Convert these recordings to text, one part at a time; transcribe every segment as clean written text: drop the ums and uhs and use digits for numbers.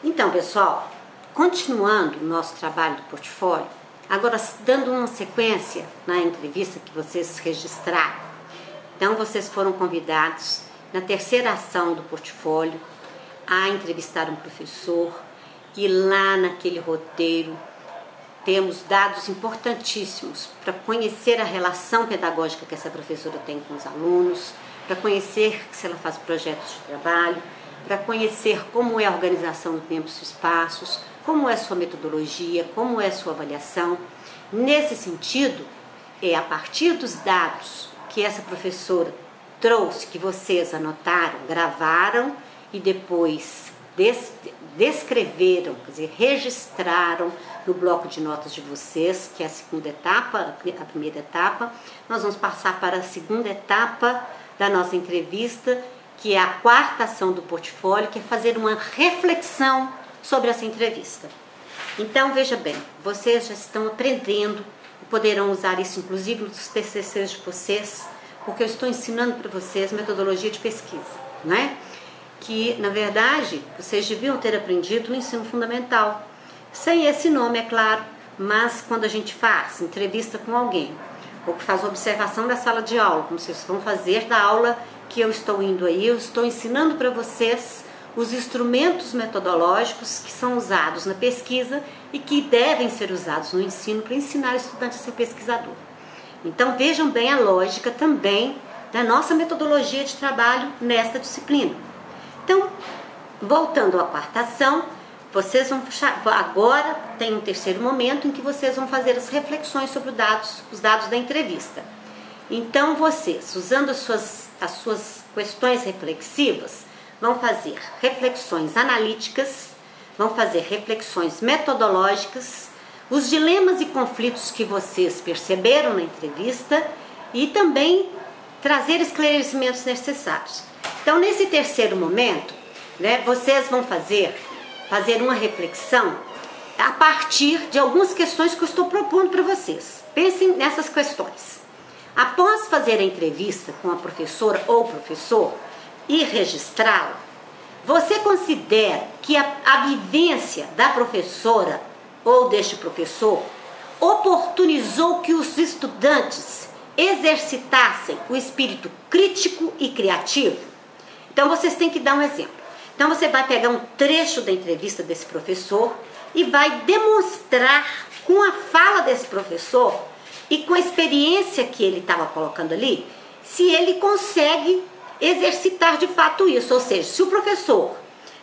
Então, pessoal, continuando o nosso trabalho do portfólio, agora dando uma sequência na entrevista que vocês registraram. Então, vocês foram convidados na terceira ação do portfólio a entrevistar um professor e lá naquele roteiro temos dados importantíssimos para conhecer a relação pedagógica que essa professora tem com os alunos, para conhecer se ela faz projetos de trabalho, para conhecer como é a organização do tempo e espaços, como é a sua metodologia, como é a sua avaliação. Nesse sentido, é a partir dos dados que essa professora trouxe, que vocês anotaram, gravaram e depois descreveram, quer dizer, registraram no bloco de notas de vocês, que é a segunda etapa, a primeira etapa. Nós vamos passar para a segunda etapa da nossa entrevista, que é a quarta ação do portfólio, que é fazer uma reflexão sobre essa entrevista. Então, veja bem, vocês já estão aprendendo, poderão usar isso inclusive nos TCCs de vocês, porque eu estou ensinando para vocês metodologia de pesquisa, não é? Que, na verdade, vocês deviam ter aprendido no ensino fundamental. Sem esse nome, é claro, mas quando a gente faz entrevista com alguém, ou que faz observação da sala de aula, como vocês vão fazer da aula que eu estou indo aí, eu estou ensinando para vocês os instrumentos metodológicos que são usados na pesquisa e que devem ser usados no ensino para ensinar o estudante a ser pesquisador. Então vejam bem a lógica também da nossa metodologia de trabalho nesta disciplina. Então, voltando à quarta ação, vocês vão agora tem um terceiro momento em que vocês vão fazer as reflexões sobre os dados da entrevista. Então vocês, usando as suas questões reflexivas, vão fazer reflexões analíticas, vão fazer reflexões metodológicas, os dilemas e conflitos que vocês perceberam na entrevista e também trazer esclarecimentos necessários. Então, nesse terceiro momento, né, vocês vão fazer uma reflexão a partir de algumas questões que eu estou propondo para vocês. Pensem nessas questões. Após fazer a entrevista com a professora ou professor e registrá-la, você considera que a vivência da professora ou deste professor oportunizou que os estudantes exercitassem o espírito crítico e criativo? Então vocês têm que dar um exemplo. Então você vai pegar um trecho da entrevista desse professor e vai demonstrar com a fala desse professor e com a experiência que ele estava colocando ali, se ele consegue exercitar de fato isso. Ou seja, se o professor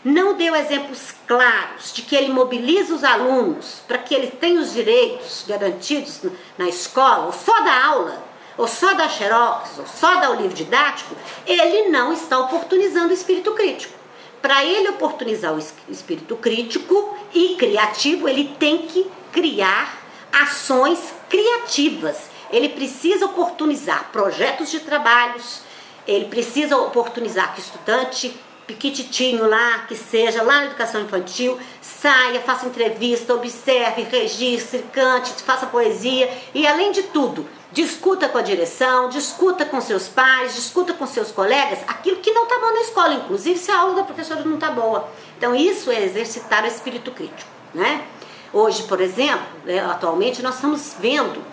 não deu exemplos claros de que ele mobiliza os alunos para que ele tenha os direitos garantidos na escola, ou só da aula, ou só da xerox, ou só dar o livro didático, ele não está oportunizando o espírito crítico. Para ele oportunizar o espírito crítico e criativo, ele tem que criar ações criativas. Ele precisa oportunizar projetos de trabalhos, ele precisa oportunizar que o estudante piquititinho lá, que seja lá na educação infantil, saia, faça entrevista, observe, registre, cante, faça poesia e, além de tudo, discuta com a direção, discuta com seus pais, discuta com seus colegas aquilo que não está bom na escola, inclusive se a aula da professora não está boa. Então isso é exercitar o espírito crítico, né? Hoje, por exemplo, atualmente nós estamos vendo,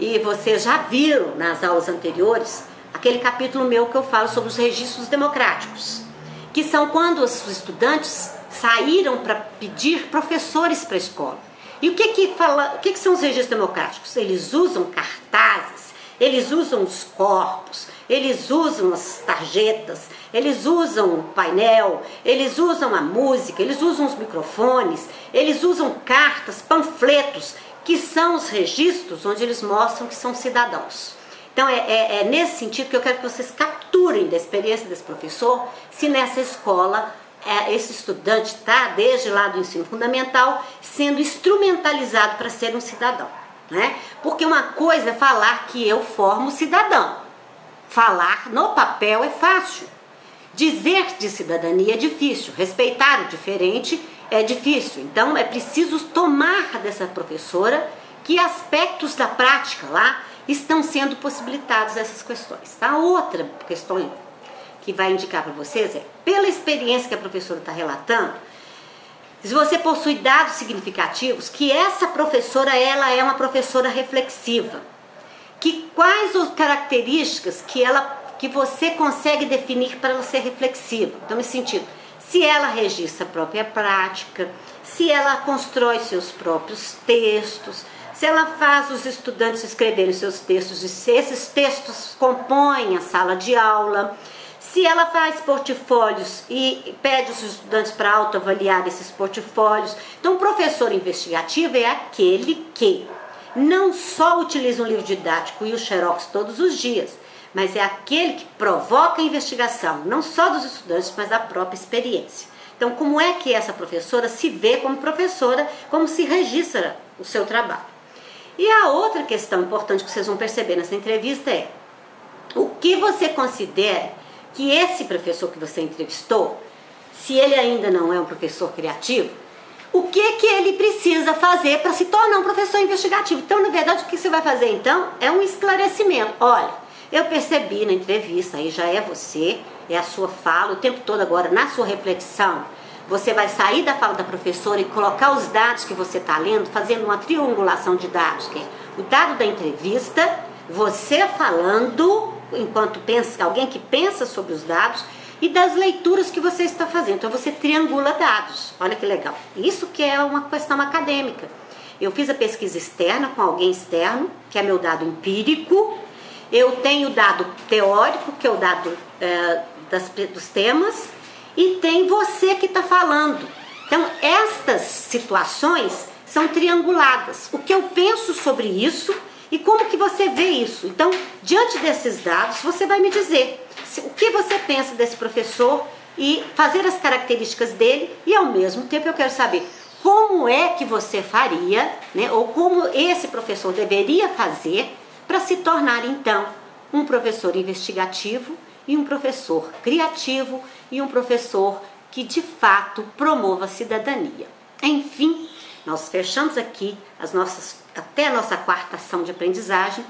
e vocês já viram nas aulas anteriores, aquele capítulo meu que eu falo sobre os registros democráticos, que são quando os estudantes saíram para pedir professores para a escola. E o que são os registros democráticos? Eles usam cartazes, eles usam os corpos, eles usam as tarjetas, eles usam o painel, eles usam a música, eles usam os microfones, eles usam cartas, panfletos, que são os registros onde eles mostram que são cidadãos. Então é nesse sentido que eu quero que vocês capturem da experiência desse professor, se nessa escola esse estudante está, desde lá do ensino fundamental, sendo instrumentalizado para ser um cidadão, né? Porque uma coisa é falar que eu formo cidadão. Falar no papel é fácil. Dizer de cidadania é difícil. Respeitar o diferente é difícil. Então é preciso tomar dessa professora que aspectos da prática lá estão sendo possibilitados essas questões. Tá? Outra questão que vai indicar para vocês é, pela experiência que a professora está relatando, Se você possui dados significativos, que essa professora, ela é uma professora reflexiva. Quais as características que você consegue definir para ela ser reflexiva? Então, nesse sentido, se ela registra a própria prática, se ela constrói seus próprios textos, se ela faz os estudantes escreverem seus textos e se esses textos compõem a sala de aula, se ela faz portfólios e pede os estudantes para autoavaliar esses portfólios. Então, o professor investigativo é aquele que não só utiliza um livro didático e o xerox todos os dias, mas é aquele que provoca a investigação, não só dos estudantes, mas da própria experiência. Então, como é que essa professora se vê como professora, como se registra o seu trabalho? E a outra questão importante que vocês vão perceber nessa entrevista é o que você considera que esse professor que você entrevistou, se ele ainda não é um professor criativo, o que ele precisa fazer para se tornar um professor investigativo. Então, na verdade, o que você vai fazer então é um esclarecimento. Olha, eu percebi na entrevista, aí já é você, é a sua fala, o tempo todo agora na sua reflexão, você vai sair da fala da professora e colocar os dados que você está lendo, fazendo uma triangulação de dados, que é o dado da entrevista, você falando, enquanto pensa, alguém que pensa sobre os dados, e das leituras que você está fazendo. Então, você triangula dados. Olha que legal. Isso que é uma questão acadêmica. Eu fiz a pesquisa externa com alguém externo, que é meu dado empírico. Eu tenho o dado teórico, que é o dado dos temas. E tem você que está falando. Então, estas situações são trianguladas. O que eu penso sobre isso e como que você vê isso. Então, diante desses dados, você vai me dizer o que você pensa desse professor e fazer as características dele, e ao mesmo tempo eu quero saber como é que você faria, né, ou como esse professor deveria fazer para se tornar então um professor investigativo e um professor criativo e um professor que de fato promova a cidadania. Enfim, nós fechamos aqui até a nossa quarta ação de aprendizagem.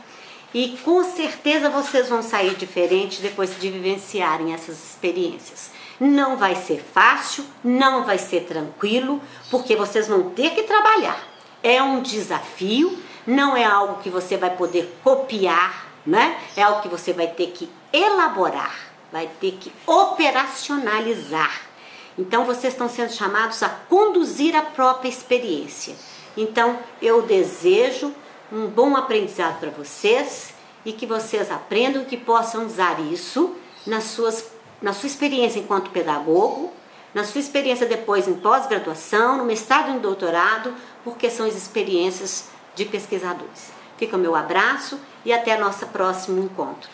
E com certeza vocês vão sair diferentes depois de vivenciarem essas experiências. Não vai ser fácil, não vai ser tranquilo, porque vocês vão ter que trabalhar. É um desafio, não é algo que você vai poder copiar, né? É algo que você vai ter que elaborar, vai ter que operacionalizar. Então vocês estão sendo chamados a conduzir a própria experiência. Então eu desejo um bom aprendizado para vocês e que vocês aprendam, que possam usar isso na sua experiência enquanto pedagogo, na sua experiência depois em pós-graduação, no mestrado e no doutorado, porque são as experiências de pesquisadores. Fica o meu abraço e até nosso próximo encontro.